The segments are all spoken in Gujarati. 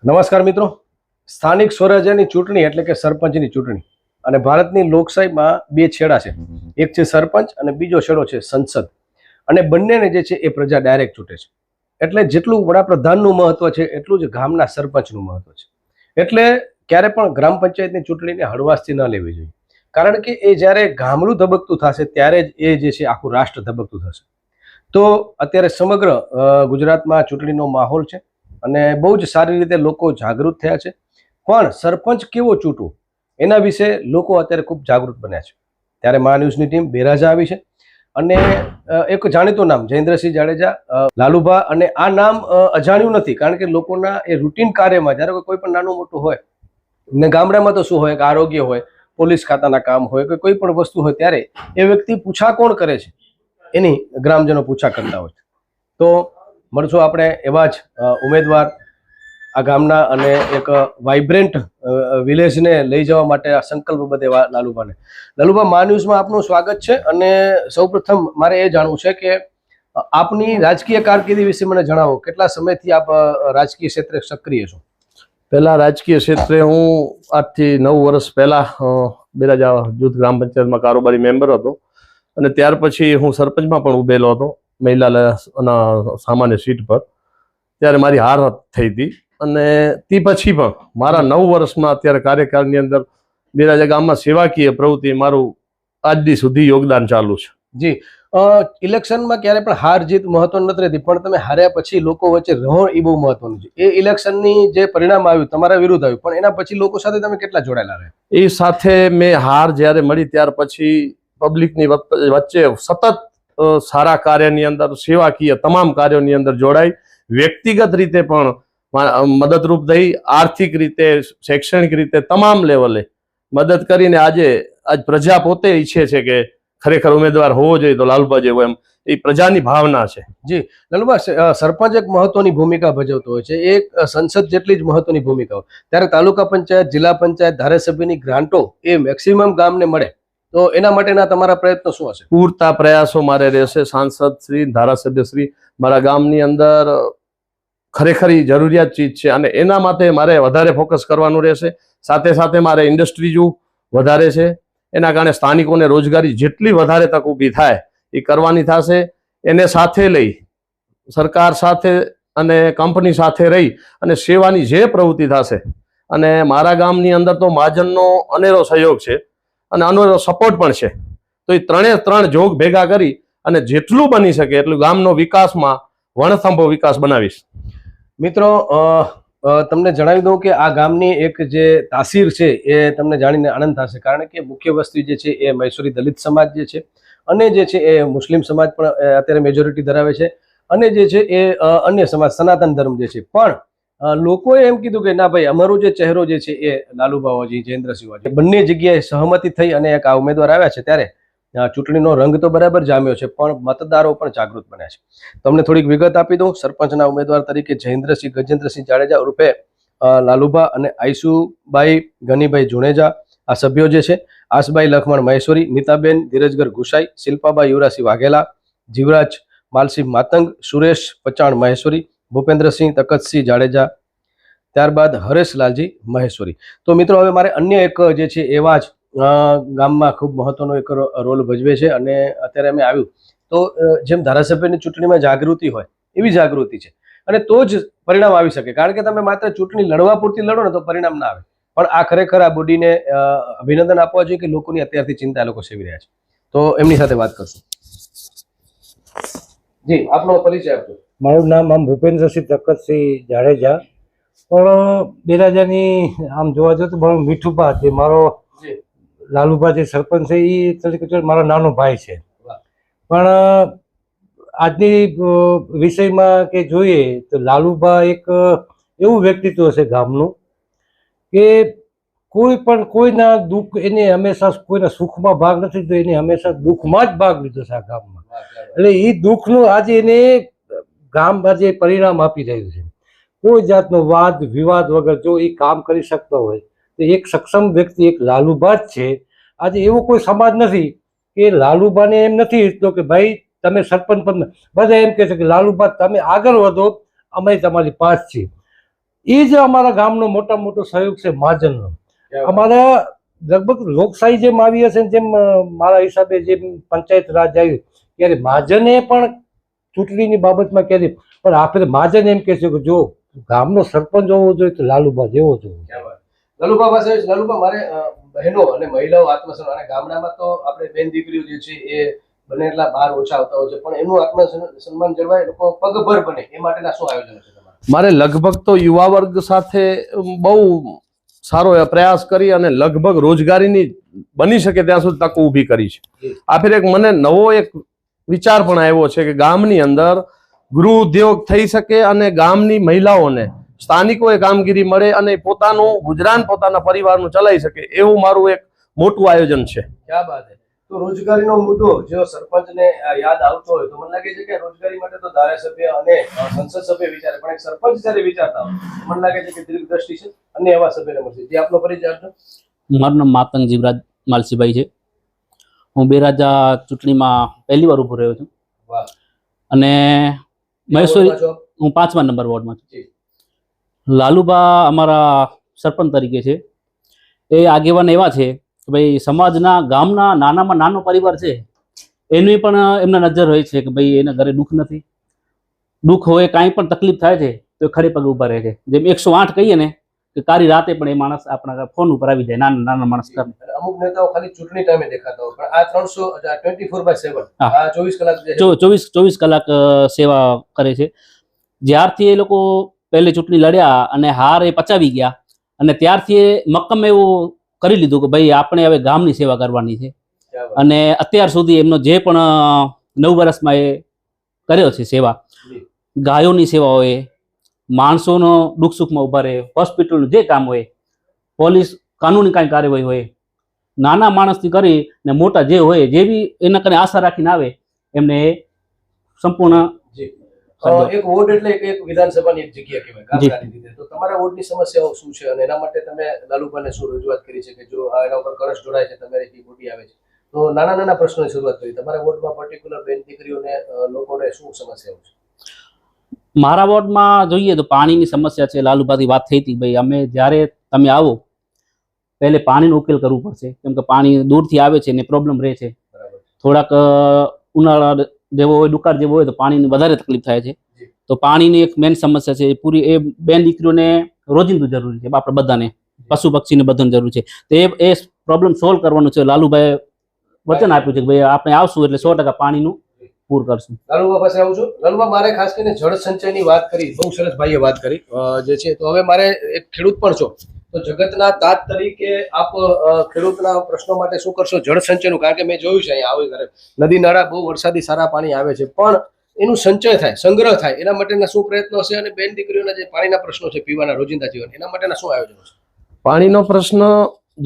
નમસ્કાર મિત્રો. સ્થાનિક સ્વરાજ્યની ચૂંટણી એટલે કે સરપંચની ચૂંટણી અને ભારતની લોકશાહીમાં બે છેડા છે. એક છે સરપંચ અને બીજો છેડો છે સંસદ. અને બંનેને જે છે એ પ્રજા ડાયરેક્ટ ચૂંટે છે. એટલે જેટલું વડાપ્રધાનનું મહત્વ છે એટલું જ ગામના સરપંચનું મહત્વ છે. એટલે ક્યારે પણ ગ્રામ પંચાયતની ચૂંટણીને હળવાશથી ન લેવી જોઈએ, કારણ કે એ જ્યારે ગામડું ધબકતું થશે ત્યારે જ એ જે છે આખું રાષ્ટ્ર ધબકતું થશે. તો અત્યારે સમગ્ર ગુજરાતમાં ચૂંટણીનો માહોલ છે અને બહુ જ સારી રીતે લોકો જાગૃત થયા છે. પણ સરપંચ કેવો ચૂંટવું એના વિશે લોકો અત્યારે ખૂબ જાગૃત બન્યા છે. ત્યારે મા ન્યૂઝની ટીમ બેરાજા આવી છે અને એક જાણીતું નામ જયેન્દ્રસિંહ જાડેજા, લાલુભા, અને આ નામ અજાણ્યું નથી, કારણ કે લોકોના એ રૂટીન કાર્યમાં જ્યારે કોઈ પણ નાનું મોટું હોય ને ગામડામાં તો શું હોય કે આરોગ્ય હોય, પોલીસ ખાતાના કામ હોય કે કોઈ પણ વસ્તુ હોય ત્યારે એ વ્યક્તિ પૂછા કોણ કરે છે એની ગ્રામજનો પૂછા કરતા હોય. તો મળશું આપણે એવા જ ઉમેદવાર આ ગામના અને એક વાઇબ્રન્ટ વિલેજને લઈ જવા માટે આ સંકલ્પબદ્ધ એવા લાલુભાને. લાલુભા, મા ન્યૂઝમાં આપનું સ્વાગત છે. અને સૌપ્રથમ મારે એ જાણવું છે કે આપની રાજકીય કારકિર્દી વિશે મને જણાવો. કેટલા સમયથી આપ રાજકીય ક્ષેત્રે સક્રિય છો? પહેલા રાજકીય ક્ષેત્રે હું 8 થી 9 વર્ષ પહેલા બેરાજા જૂથ ગ્રામ પંચાયતમાં કારોબારી મેમ્બર હતો અને ત્યાર પછી હું સરપંચમાં પણ ઉભેલો હતો મહિલા સામાન્ય સીટ પર. ત્યારે મારી હાર થઈ હતી અને તે પછી પણ મારા 9 વર્ષમાં અત્યારે કાર્યકાળની અંદર બેરાજા ગામમાં સેવાકીય પ્રવૃત્તિ મારું આજ દી સુધી યોગદાન ચાલુ છે. જી, ઇલેક્શનમાં ક્યારે પણ હાર જીત મહત્વ નથી રહેતી, પણ તમે હાર્યા પછી લોકો વચ્ચે રહો એ બહુ મહત્વનું છે. એ ઇલેક્શનની જે પરિણામ આવ્યું તમારા વિરુદ્ધ આવ્યું, પણ એના પછી લોકો સાથે તમે કેટલા જોડાયેલા રહ્યા? એ સાથે મેં હાર જ્યારે મળી ત્યાર પછી પબ્લિકની વચ્ચે સતત સારા કાર્યની અંદર, સેવાકીય તમામ કાર્યોની અંદર જોડાઈ, વ્યક્તિગત રીતે પણ મદદરૂપ થઈ, આર્થિક રીતે, શૈક્ષણિક રીતે તમામ લેવલે મદદ કરીને આજ પ્રજા પોતે ઈચ્છે છે કે ખરેખર ઉમેદવાર હોવો જોઈએ તો લાલુભા જેવો, એમ એ પ્રજાની ભાવના છે. જી લાલુભા, સરપંચ એક મહત્વની ભૂમિકા ભજવતો હોય છે, એક સંસદ જેટલી જ મહત્વની ભૂમિકા હોય. ત્યારે તાલુકા પંચાયત, જિલ્લા પંચાયત, ધારાસભ્યની ગ્રાન્ટો એ મેક્સિમમ ગામને મળે, તો એના માટેના તમારા પ્રયત્નો શું હશે? પૂરતા પ્રયાસો મારે રહેશે. સાંસદ શ્રી, ધારાસભ્ય શ્રી, મારા ગામની અંદર ખરેખર જરૂરિયાત ચીજ છે અને એના માટે મારે વધારે ફોકસ કરવાનું રહેશે. સાથે સાથે મારે ઇન્ડસ્ટ્રીઝ વધારે છે, એના કારણે સ્થાનિકોને રોજગારી જેટલી વધારે તક ઊભી થાય એ કરવાની થશે. એને સાથે લઈ સરકાર સાથે અને કંપની સાથે રહી અને સેવાની જે પ્રવૃત્તિ થશે, અને મારા ગામની અંદર તો મહાજનનો અનેરો સહયોગ છે અને અનેરો સપોર્ટ પણ છે. તો એ ત્રણ જોગ ભેગા કરી અને જેટલું બની શકે એટલું ગામનો વિકાસમાં વણથંભો વિકાસ બનાવીશ. મિત્રો, તમને જણાવી દઉં કે આ ગામની એક જે તાસીર છે એ તમને જાણીને આનંદ થશે, કારણ કે મુખ્ય વસ્તી જે છે એ મૈસૂરી દલિત સમાજ જે છે, અને જે છે એ મુસ્લિમ સમાજ પણ અત્યારે મેજોરિટી ધરાવે છે, અને જે છે એ અન્ય સમાજ સનાતન ધર્મ જે છે. પણ લોકોએ એમ કીધું કે ના ભાઈ, અમારો જે ચહેરો જે છે એ લાલુભાજી, જયેન્દ્રસિંહ, બંને જગ્યાએ સહમતિ થઈ અને એક આ ઉમેદવાર આવ્યા છે. ત્યારે ચૂંટણીનો રંગ તો બરાબર જામ્યો છે, પણ મતદારો પણ જાગૃત બન્યા છે. તમને થોડીક વિગત આપી દઉં. સરપંચના ઉમેદવાર તરીકે જયેન્દ્રસિંહ ગજેન્દ્રસિંહ જાડેજા ઉર્ફે લાલુભા અને આઈસુબાઈ ગનીભાઈ જુણેજા આ સભ્યો જે છે. આસબાઈ લખમણ મહેશ્વરી, નીતાબેન ધીરજગર ગુસાઈ, શિલ્પાબા યુવરાસિંહ વાઘેલા, જીવરાજ માલસિંહ માતંગ, સુરેશ પચાણ મહેશ્વરી, ભૂપેન્દ્રસિંહ તકતસિંહ જાડેજા, ત્યારબાદ હરેશલાલજી મહેશ્વરી. તો મિત્રો, હવે મારે અન્ય એક જે છે એવા જ ગામમાં ખૂબ મહત્વનો એક રોલ ભજવે છે અને અત્યારે અમે આવ્યું તો જેમ ધારાસભ્યની ચૂંટણીમાં જાગૃતિ હોય એવી જાગૃતિ છે, અને તો જ પરિણામ આવી શકે. કારણ કે તમે માત્ર ચૂંટણી લડવા પૂરતી લડો ને તો પરિણામ ના આવે. પણ આ ખરેખર આ બોડીને અભિનંદન આપવા જોઈએ કે લોકોની અત્યારથી ચિંતા લોકો સેવી રહ્યા છે. તો એમની સાથે વાત કરશું. જી, આપનો પરિચય આપજો. મારું નામ ભૂપેન્દ્રસિંહ તકતસિંહ જાડેજા, પણ બેરાજાની આમ જોવા જતો બહુ મીઠું પા છે. મારો લાલુભા જે સરપંચ છે એ તરીકે મારો નાનો ભાઈ છે. પણ આજની વિષયમાં કે જોઈએ તો લાલુભા એક એવું વ્યક્તિત્વ છે ગામનું કે કોઈ પણ કોઈના દુઃખ, એને હંમેશા કોઈના સુખમાં ભાગ નથી લીધો, એને હંમેશા દુઃખમાં જ ભાગ લીધો છે આ ગામમાં. એટલે એ દુઃખનું આજે એને ગામ આજે પરિણામ આપી રહ્યું છે. કોઈ જાતનો વાદ વિવાદ વગર જો એ કામ કરી શકતો હોય તો એક સક્ષમ વ્યક્તિ એક લાલુભા જ છે. આજે એવો કોઈ સમાજ નથી કે લાલુભાને એમ નથી ઈચ્છતો કે ભાઈ તમે સરપંચ પણ, બધા એમ કહે છે કે લાલુભા તમે આગળ વધો, અમે તમારી પાસ છીએ. એ જ અમારા ગામનો મોટો સહયોગ છે મહાજનનો. અમારા લગભગ લોકશાહી જેમ આવી હશે ને જેમ મારા હિસાબે જેમ પંચાયત રાજ આવ્યું ત્યારે મહાજને પણ ચૂંટણીની બાબતમાં કહેલી, પણ આપણે મહાજન એમ કહે છે કે જો ગામનો સરપંચ હોવો જોઈએ તો લાલુબા જેવો જોઈએ. લાલુબા પાસે લાલુબા મારે બહેનો અને મહિલાઓ આત્મસન્માન અને ગામડામાં તો આપણે બેન દીકરીઓ જે છે એ બને એટલા બહાર ઓછા આવતા હોય છે, પણ એનું આત્મસન્માન જળવાય, લોકો પગભર બને એ માટેના શું આયોજન છે તમારા? મારે લગભગ તો યુવા વર્ગ સાથે બહુ સારો એ પ્રયાસ કરી અને લગભગ રોજગારીની બની શકે ત્યાં સુધી તકો ઊભી કરી છે. આ ફેર એક મને નવો એક વિચાર પણ આવ્યો છે કે ગામની અંદર ગૃહ ઉદ્યોગ થઈ શકે અને ગામની મહિલાઓને સ્થાનિકોએ કામગીરી મળે અને પોતાનું ગુજરાન પોતાના પરિવારનું ચલાવી શકે, એવું મારું એક મોટું આયોજન છે. ક્યાં વાત છે. તો રોજગારીનો મુદ્દો જો સરપંચને યાદ આવતો હોય તો મને લાગે છે કે રોજગારી માટે તો ધારાસભ્ય અને સંસદ સભ્ય વિચારે, પણ એક સરપંચ જ્યારે વિચારતા હોય મને લાગે છે કે દીર્ઘદ્રષ્ટિ છે અન્ય એવા સભ્યને મળશે. જે આપનો પરિચય આપજો. મારું નામ માતંગ જીવરાજ માલસીભાઈ છે. હું બેરાજા ચૂંટણીમાં પહેલી વાર ઉભો રહ્યો છું વાહ. અને મહેશ્વરી વોર્ડમાં છો? હું 5મા નંબર વોર્ડમાં છું. જી. લાલુબા અમારા સરપંચ તરીકે છે. એ આગેવાન એવા છે કે ભાઈ સમાજના ગામના નાનામાં નાનો પરિવાર છે એની પણ એમના નજર હોય છે કે ભાઈ એના ઘરે દુઃખ નથી, દુઃખ હોય કાંઈ પણ તકલીફ થાય છે તો એ ખડે પગે ઊભા રહે છે. જેમ 108 કહીએ ને કે કારી રાતે પણ એ માણસ આપણા ફોન ઉપર આવી જાય, નાના માણસ કરે. અને અમુક નેતાઓ ખાલી ચૂંટણી ટાઈમે દેખાતા હોય, પણ આ 24/7 હા. આ 24 કલાક જે છે, 24 કલાક સેવા કરે છે. જ્યારથી એ લોકો પહેલી ચૂંટણી લડ્યા અને હાર એ પચાવી ગયા અને ત્યારથી એ મક્કમ એવું કરી લીધું કે ભાઈ આપણે હવે ગામની સેવા કરવાની છે. ક્યાં વાત. અને અત્યાર સુધી એમનો જે પણ 9 વર્ષમાં એ કર્યો છે સેવા, જી. ગાયોની સેવા હોય, માણસોનો દુઃખ સુખમાં ઉભા રહે, હોસ્પિટલનું જે કામ હોય, પોલીસ કાનૂની કાંઈ કાર્યવાહી હોય, નાના માણસથી કરી ને મોટા જે હોય જે બી એના કને આશા રાખીને આવે એમને એ સંપૂર્ણ જી. એક વોર્ડ એટલે એક વિધાનસભાની એક જગ્યા કહેવાય ગામડાની રીતે. તો તમારા વોર્ડની સમસ્યાઓ શું છે અને એના માટે તમે લાલુભાને શું રજૂઆત કરી છે કે જો આ એના ઉપર કરસ જોડાય છે, તમારી બોડી આવે છે, તો નાના પ્રશ્નોની શરૂઆત કરી. તમારા વોર્ડમાં પર્ટિક્યુલર બેન દીકરીઓને લોકોને શું સમસ્યાઓ છે? મારા વોર્ડમાં જોઈએ તો પાણીની સમસ્યા છે. લાલુભાથી વાત થઈ હતી ભાઈ અમે જ્યારે તમે આવો પહેલે પાણીનો ઉકેલ કરવું પડશે, કેમ કે પાણી દૂરથી આવે છે ને પ્રોબ્લેમ રહે છે. બરાબર. થોડાક ઉનાળા જેવો હોય, દુકાળ જેવો હોય તો પાણીની વધારે તકલીફ થાય છે. જી. તો પાણીની એક મેઇન સમસ્યા છે. પૂરી એ બેન દીકરીઓને રોજિંદુ જરૂરી છે, આપણે બધાને, પશુ પક્ષીને બધાને જરૂર છે. તો એ પ્રોબ્લેમ સોલ્વ કરવાનું છે. લાલુભાઈ વચન આપ્યું છે કે ભાઈ આપણે આવશું એટલે 100% પાણીનું પૂર કરશું. લાલુબા પાસે આવું છું. લાલુબા, મારે ખાસ કરીને જળ સંચયની વાત કરી, બહુ સરસ ભાઈએ વાત કરી જે છે. તો હવે મારે એક ખેડૂત પણ છો, તો જગતના તાત તરીકે આપ ખેડૂતના પ્રશ્નો માટે શું કરશો જળ સંચયનું? કારણ કે મેં જોયું છે અહીંયા આવે ઘરે નદી નાળા બહુ વરસાદી સારા પાણી આવે છે, પણ એનું સંચય થાય, સંગ્રહ થાય, એના માટેના શું પ્રયત્નો છે? અને બેન દીકરીઓના જે પાણીના પ્રશ્નો છે પીવાના રોજિંદા જીવન, એના માટેના શું આયોજનો છે? પાણીનો પ્રશ્ન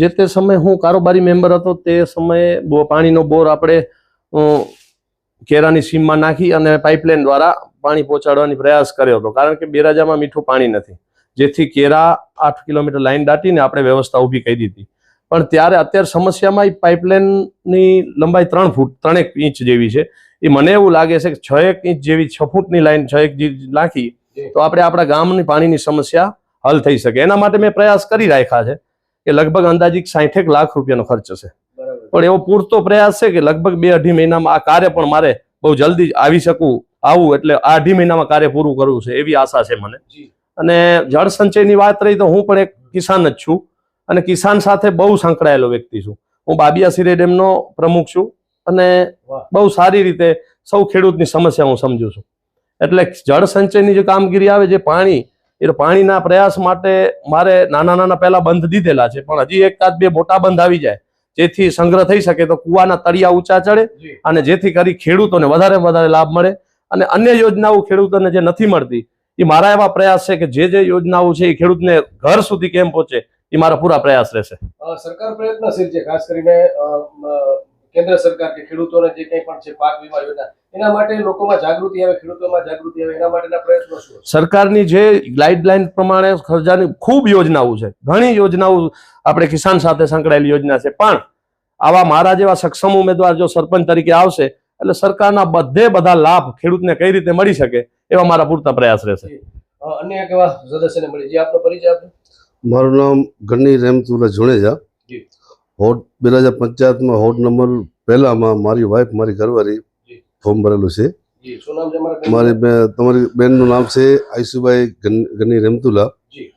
જે તે સમયે હું કારોબારી મેમ્બર હતો તે સમયે પાણીનો બોર આપણે કેરાની સીમમાં નાખી અને પાઇપલાઇન દ્વારા પાણી પહોંચાડવાની પ્રયાસ કર્યો હતો, કારણ કે બેરાજામાં મીઠું પાણી નથી, જેથી કેરા 8 કિલોમીટર લાઈન દાટીને આપણે વ્યવસ્થા ઊભી કરી દીધી. પણ ત્યારે અત્યારે સમસ્યામાં એ પાઇપલાઇનની લંબાઈ 3 ફૂટ 3 ઇંચ જેવી છે. એ મને એવું લાગે છે કે 6 ઇંચ જેવી 6 ફૂટની લાઈન 6 ઇંચ નાખી તો આપણે આપણા ગામની પાણીની સમસ્યા હલ થઈ શકે. એના માટે મેં પ્રયાસ કરી રાખ્યા છે કે લગભગ અંદાજિત 60 લાખ રૂપિયાનો ખર્ચ છે. પણ એવો પૂરતો પ્રયાસ છે કે લગભગ 2-2.5 મહિનામાં આ કાર્ય પણ મારે બહુ જલ્દી આવી શકું, આવું એટલે 2.5 મહિનામાં કાર્ય પૂરું કરવું છે એવી આશા છે મને. અને જળ સંચયની વાત રહી તો હું પણ એક કિસાન જ છું અને કિસાન સાથે બહુ સંકળાયેલો વ્યક્તિ છું. હું બાબિયા સિરે ડેમનો પ્રમુખ છું અને બહુ સારી રીતે સૌ ખેડૂતની સમસ્યા હું સમજુ છું. એટલે જળ સંચયની જે કામગીરી આવે, જે પાણી, એ પાણીના પ્રયાસ માટે મારે નાના પહેલા બંધ દીધેલા છે, પણ હજી 1-2 મોટા બંધ આવી જાય જેથી સંગ્રહ થઈ શકે તો કુવાના તળિયા ઊંચા ચડે અને જેથી કરી ખેડૂતોને વધારે લાભ મળે. અને અન્ય યોજનાઓ ખેડૂતોને જે નથી મળતી એ મારા એવા પ્રયાસ છે કે જે યોજનાઓ છે એ ખેડૂતને ઘર સુધી કેમ પહોંચે એ મારા પૂરા પ્રયાસ રહેશે. સરકાર પ્રયત્નશીલ છે, ખાસ કરીને કેન્દ્ર સરકાર કે ખેડૂતોને જે કંઈ પણ છે પાક વીમા યોજના, એના માટે લોકોમાં જાગૃતિ આવે, ખેડૂતોમાં જાગૃતિ આવે, એના માટેના પ્રયત્નો શું? સરકારની જે ગાઈડલાઈન પ્રમાણે ખર્ચાની ખૂબ યોજનાઓ છે, ઘણી યોજનાઓ આપણે કિસાન સાથે સંકળાયેલી યોજના છે, પણ આવા મારા જેવા સક્ષમ ઉમેદવાર જો સરપંચ તરીકે આવશે એટલે સરકારના બધા લાભ ખેડૂતને કઈ રીતે મળી શકે એવા મારા પૂરતા પ્રયાસ રહેશે. અન્ય એક એવા સદસ્યને મળી જે આપનો પરિચય આપો. મારું નામ ગની રેમતુલા જુણેજા. જી. હોડ બિરાજા પંચાયતમાં હોડ નંબર પહેલામાં મારી વાઈફ મારી ઘરવાળી જી. ફોર્મ ભરેલું છે. જી, શું નામ છે તમારા? મારી તમારી બેનનું નામ છે આઈસુભાઈ ગની રેમતુલા. જી.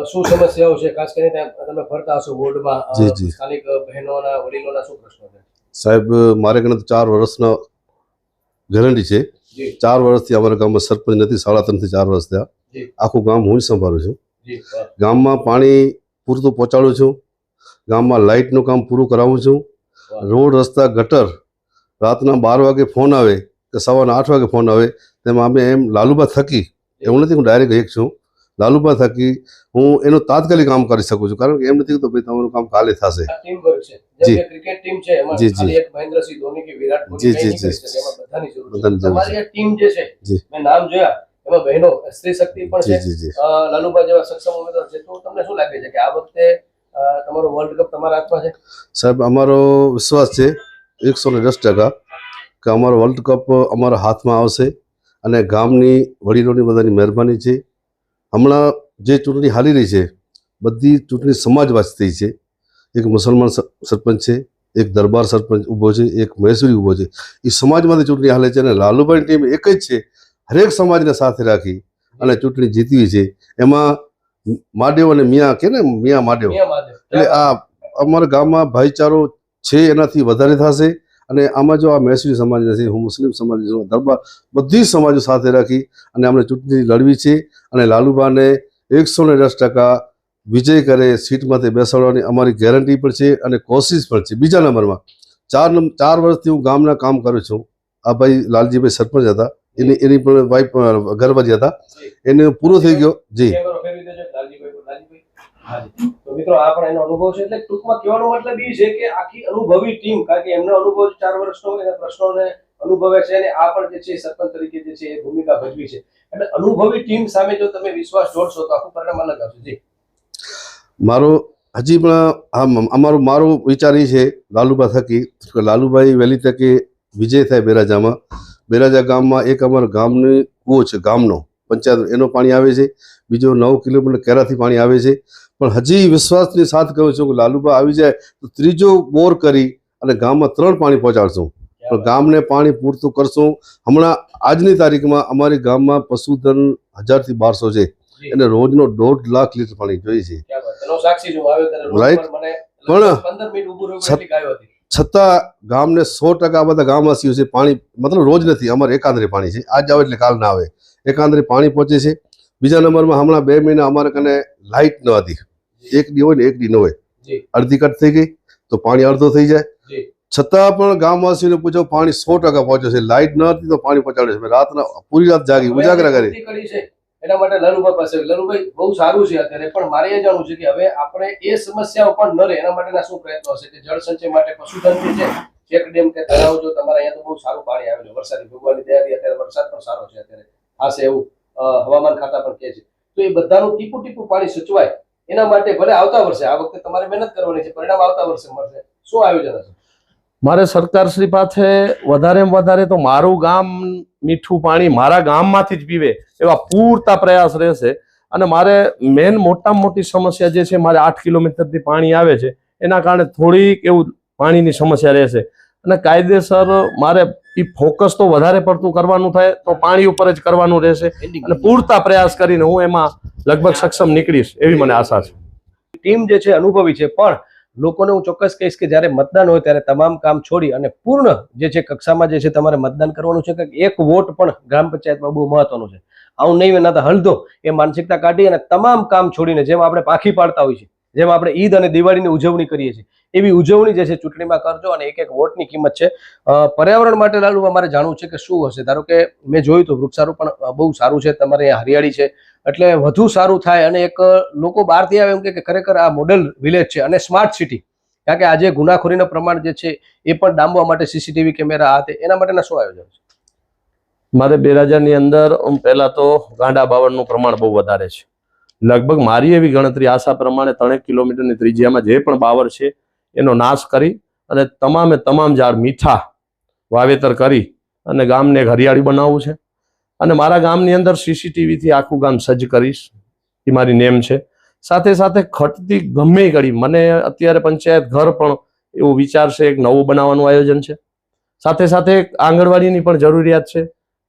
શું સમસ્યાઓ છે ખાસ કરીને તમે ફરતા હશો વોર્ડમાં? જી, જી. સ્થાનિક બહેનોના વડીલોના શું પ્રશ્નો છે? સાહેબ મારે કને તો 4 વર્ષના ગેરંટી છે. જી. 4 વર્ષથી અમારા ગામમાં સરપંચ નથી. 3.5 થી 4 વર્ષ થયા. જી. આખું ગામ હું જ સંભાળું છું. જી. ગામમાં પાણી પૂરતું પહોંચાડું છું. ગામમાં લાઇટનું કામ પૂરું કરાવું છું. રોડ રસ્તા ગટર રાતના 12 વાગે ફોન આવે કે સવારના 8 વાગે ફોન આવે તેમાં અમે એમ લાલુબા થકી, એવું નથી હું ડાયરેક્ટ એક છું, લાલુબા થકી હું એનું તાત્કાલિક કામ કરી શકું છું. કારણ કે એમ નથી તો ભાઈ તમારું કામ કાલે થશે. ટીમ વર્ક છે. જેમ કે ક્રિકેટ ટીમ છે એમાં જી, જી. ખાલી એક મહેન્દ્રસિંહ ધોની કે વિરાટ કોહલી જી, કઈ જી, નહીં કરી જી. શકે. એમાં બધાની જરૂર છે. બધાની જરૂર છે. તમારી આ ટીમ જે છે જી. મેં નામ જોયા એમાં બહેનો સ્ત્રી શક્તિ પણ જી છે. જી જી લાલુબા જેવા સક્ષમ ઉમેદવાર છે. તો તમને શું લાગે છે કે આ વખતે તમારો વર્લ્ડ કપ તમારા હાથમાં છે? સાહેબ અમારો વિશ્વાસ છે 110% કે અમારો વર્લ્ડ કપ અમારા હાથમાં આવશે અને ગામની વડીલોની બધાની મહેરબાની છે. હમણાં જે ચૂંટણી હાલી રહી છે બધી ચૂંટણી સમાજવાદી થઈ છે. એક મુસલમાન સરપંચ છે, એક દરબાર સરપંચ ઊભો છે, એક મહેસૂરી ઊભો છે. એ સમાજમાંથી ચૂંટણી હાલે છે અને લાલુભાઈની ટીમ એક જ છે. હરેક સમાજને સાથે રાખી અને ચૂંટણી જીતવી છે. એમાં માદેવ અને મિયા કે ને મિયા માદેવ, મિયા મહાદેવ. એટલે આ અમારા ગામમાં ભાઈચારો છે એનાથી વધારે થશે. અને આમાં જો આ મહેસૂરી સમાજ નથી, હું મુસ્લિમ સમાજ છું, દરબાર, બધી સમાજો સાથે રાખી અને અમને ચૂંટણી લડવી છે. અને લાલુબાને 110% વિજય કરે, સીટમાંથી બેસાડવાની અમારી ગેરંટી પણ છે અને કોશિશ પણ છે. બીજા નંબરમાં 4 વર્ષથી હું ગામના કામ કરું છું. આ ભાઈ લાલજીભાઈ સરપંચ હતા, એની પણ વાઈફ ઘરવાળી હતા, એને પૂરો થઈ ગયો. જી. કેમેરો ફેરવી દેજો લાલજીભાઈ પર. લાલજીભાઈ. હાજી. તો મિત્રો આ પણ એનો અનુભવ છે. એટલે ટૂંકમાં કહેવાનો મતલબ એ છે કે આખી અનુભવી ટીમ, કારણ કે એમનો અનુભવ 4 વર્ષનો એના પ્રશ્નોને અનુભવે છે અને આ પણ જે છે સરપંચ તરીકે જે છે એ ભૂમિકા ભજવી છે. એટલે અનુભવી ટીમ સામે જો તમે વિશ્વાસ જોડશો તો આખું પરિણામ અલગ આવશે. જી. મારો હજી પણ મારો વિચાર એ છે લાલુબા થકી કે લાલુભાઈ વહેલી તકે વિજય થાય બેરાજામાં. બેરાજા ગામમાં એક અમારા ગામની કૂવો છે, ગામનો પંચાયત, એનો પાણી આવે છે. બીજો 9 કિલોમીટર કેરાથી પાણી આવે છે. પણ હજી વિશ્વાસની સાથ કહું છું કે લાલુબા આવી જાય તો 3જો બોર કરી અને ગામમાં 3 પાણી પહોંચાડશું. પણ ગામને પાણી પૂરતું કરશું. હમણાં આજની તારીખમાં અમારી ગામમાં પશુધન 1000 થી 1200 છે. એને રોજનો 1.5 લાખ લીટર પાણી જોઈએ છે. ક્યાં વાત. એનો સાક્ષી છું. આવ્યો ત્યારે રોડ Right. પર મને પણ 15 મિનિટ ઊભું રહેવું એટલી ગાયો હતી. છતાં ગામને 100% આ બધા ગામવાસીઓ છે પાણી, મતલબ રોજ નથી, અમારે એકાંતરે પાણી છે. આજ આવે એટલે કાલ ના આવે, એકાંતરે પાણી પહોંચે છે. બીજા નંબરમાં હમણાં 2 મહિના અમારે કને લાઇટ ન હતી. એક દી હોય ને એક દી ન હોય, જી. અડધી કટ થઈ ગઈ તો પાણી અડધો થઈ જાય. જી. છતાં પણ ગામવાસીઓને પૂછો પાણી 100% પહોંચે છે. લાઇટ ન હતી તો પાણી પહોંચાડે છે. રાતના પૂરી રાત જાગી ઉજાગરા કરી. વિનંતી કરી છે એના માટે લાલુભાઈ પાસે. લાલુભાઈ બહુ સારું છે અત્યારે, પણ મારે એ જાણવું છે કે હવે આપણે એ સમસ્યાઓ પણ ન રહે એના માટેના શું પ્રયત્નો હશે? કે જળ સંચય માટે પશુધન જે છે, ચેક ડેમ કે તળાવ, જો તમારે અહીંયા તો બહુ સારું પાણી આવે છે, વરસાદી ભગવાનની દયાથી અત્યારે વરસાદ પણ સારો છે અત્યારે થશે એવું હવામાન ખાતા પણ કહે છે. તો એ બધાનું ટીપું ટીપું પાણી સચવાય એના માટે ભલે આવતા વર્ષે, આ વખતે તમારે મહેનત કરવાની છે, પરિણામ આવતા વર્ષે મળશે. શું આયોજન હશે? મારે સરકારશ્રી પાસે વધારેમાં વધારે તો મારું ગામ મીઠું પાણી મારા ગામમાંથી જ પીવે એવા પૂરતા પ્રયાસ રહેશે. અને મારે મેન મોટામાં મોટી સમસ્યા જે છે, મારે 8 કિલોમીટરથી પાણી આવે છે, એના કારણે થોડીક એવું પાણીની સમસ્યા રહેશે. અને કાયદેસર મારે એ ફોકસ તો વધારે પડતું કરવાનું થાય તો પાણી ઉપર જ કરવાનું રહેશે. અને પૂરતા પ્રયાસ કરીને હું એમાં લગભગ સક્ષમ નીકળીશ એવી મને આશા છે. ટીમ જે છે અનુભવી છે, પણ લોકોને હું ચોક્કસ કહીશ કે જ્યારે મતદાન હોય ત્યારે તમામ કામ છોડી અને પૂર્ણ જે છે કક્ષામાં જે છે તમારે મતદાન કરવાનું છે. કે એક વોટ પણ ગ્રામ પંચાયતમાં બહુ મહત્વનું છે. આવું નહીં ના હલદો એ માનસિકતા કાઢી અને તમામ કામ છોડીને, જેમ આપણે પાખી પાડતા હોઈએ છીએ, જેમ આપણે ઈદ અને દિવાળીની ઉજવણી કરીએ છીએ, એવી ઉજવણી જે છે ચૂંટણીમાં કરજો. અને એક વોટની કિંમત છે. પર્યાવરણ માટે લાલુ અમારે જાણવું છે કે શું હશે? ધારો કે મેં જોયું તો વૃક્ષારોપણ બહુ સારું છે, તમારે અહીંયા હરિયાળી છે, એટલે વધુ સારું થાય. અને એક લોકો બહારથી આવે એમ કે ખરેખર આ મોડેલ વિલેજ છે અને સ્માર્ટ સિટી, કારણ કે આજે ગુનાખોરીનું પ્રમાણ જે છે એ પણ ડામવા માટે સીસીટીવી કેમેરા આ તે, એના માટેના શું આયોજન છે? મારે બેરાજાની અંદર પહેલા તો ગાંડા બાવળનું પ્રમાણ બહુ વધારે છે. લગભગ મારી એવી ગણતરી આશા પ્રમાણે 3 કિલોમીટરની ત્રિજ્યામાં જે પણ બાવળ છે એનો નાશ કરી અને તમામ ઝાડ મીઠા વાવેતર કરી અને ગામને હરિયાળી બનાવવું છે. અને મારા ગામની અંદર CCTV થી આખું ગામ સજ્જ કરીશ એ મારી નેમ છે. સાથે સાથે ખટતી ગમે ઘડી મને અત્યારે પંચાયત ઘર પણ એવો વિચાર છે, એક નવું બનાવવાનું આયોજન છે. સાથે સાથે આંગણવાડીની પણ જરૂરિયાત છે,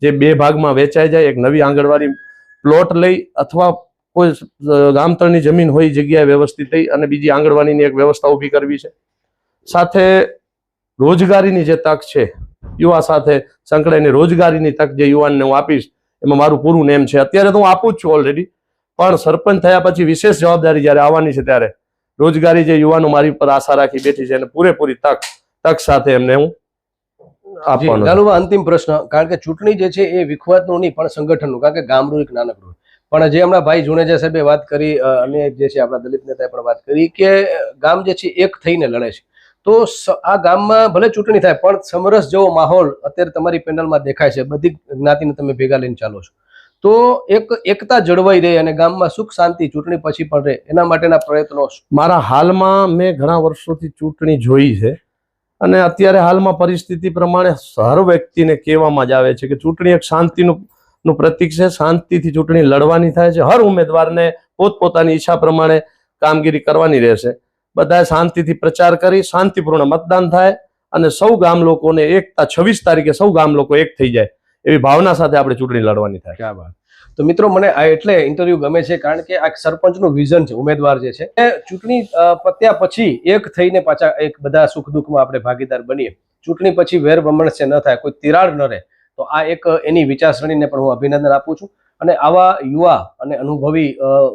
જે 2 ભાગમાં વેચાઈ જાય. એક નવી આંગણવાડી પ્લોટ લઈ અથવા કોઈ ગામતળની જમીન હોય જગ્યાએ વ્યવસ્થિત થઈ અને બીજી આંગણવાડીની એક વ્યવસ્થા ઊભી કરવી છે. સાથે રોજગારીની જે તક છે, યુવા સાથે સંકળાઈને રોજગારીની તક જે યુવાનને હું આપીશ, એમાં મારું પૂરું નેમ છે. અત્યારે તો હું આપું જ છું ઓલરેડી, પણ સરપંચ થયા પછી વિશેષ જવાબદારી જ્યારે આવવાની છે ત્યારે રોજગારી જે યુવાનો મારી પર આશા રાખી બેઠી છે એને પૂરેપૂરી તક સાથે એમને હું આપવાનો. લાલુબા, અંતિમ પ્રશ્ન, કારણ કે ચૂંટણી જે છે એ વિખવાદનું નહીં પણ સંગઠનનું, કારણ કે ગામનું એક નાનકડું, પણ જે હમણાં ભાઈ જુનેજા સાહેબે વાત કરી અને જે છે આપણા દલિત નેતાએ પણ વાત કરી કે ગામ જે છે એક થઈને લડે છે, તો આ ગામમાં ભલે ચૂંટણી થાય પણ સમરસ જેવો માહોલ અત્યારે તમારી પેનલમાં દેખાય છે. બધી જ્ઞાતિને તમે ભેગા લઈને ચાલો છો, તો એકતા જળવાઈ રહે અને ગામમાં સુખ શાંતિ ચૂંટણી પછી પણ રહે, એના માટેના પ્રયત્નો મારા હાલમાં મેં ઘણા વર્ષોથી ચૂંટણી જોઈ છે અને અત્યારે હાલમાં પરિસ્થિતિ પ્રમાણે હર વ્યક્તિને કહેવામાં જ આવે છે કે ચૂંટણી એક શાંતિનું પ્રતીક છે. શાંતિથી ચૂંટણી લડવાની થાય છે. હર ઉમેદવારને પોતપોતાની ઈચ્છા પ્રમાણે કામગીરી કરવાની રહેશે. બધાએ શાંતિથી પ્રચાર કરી શાંતિપૂર્ણ મતદાન થાય અને સૌ ગામ લોકોને એકતા 26 તારીખે સૌ ગામ લોકો એક થઈ જાય એવી ભાવના સાથે આપણે ચૂંટણી લડવાની થાય. ક્યાં વાત. તો મિત્રો, મને આ એટલે ઇન્ટરવ્યુ ગમે છે કારણ કે આ સરપંચનું વિઝન છે. ઉમેદવાર જે છે એ ચૂંટણી પત્યા પછી એક થઈને પાછા એક બધા સુખ દુઃખમાં આપણે ભાગીદાર બનીએ. ચૂંટણી પછી વેર વમણસે ન થાય, કોઈ તિરાડ ન રહે, તો આ એક એની વિચારસરણીને પણ હું અભિનંદન આપું છું. અને આવા યુવા અને અનુભવી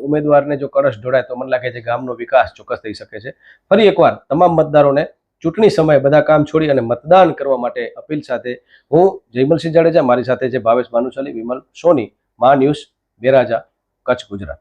ઉમેદવારને જો કળશ ઢોળાય તો મને લાગે છે ગામનો વિકાસ ચોક્કસ થઈ શકે છે. ફરી એકવાર તમામ મતદારોને ચૂંટણી સમયે બધા કામ છોડી અને મતદાન કરવા માટે અપીલ સાથે હું જયમલસિંહ જાડેજા, મારી સાથે છે ભાવેશ ભાનુશાલી, વિમલ સોની, મા ન્યૂઝ, બેરાજા, કચ્છ, ગુજરાત.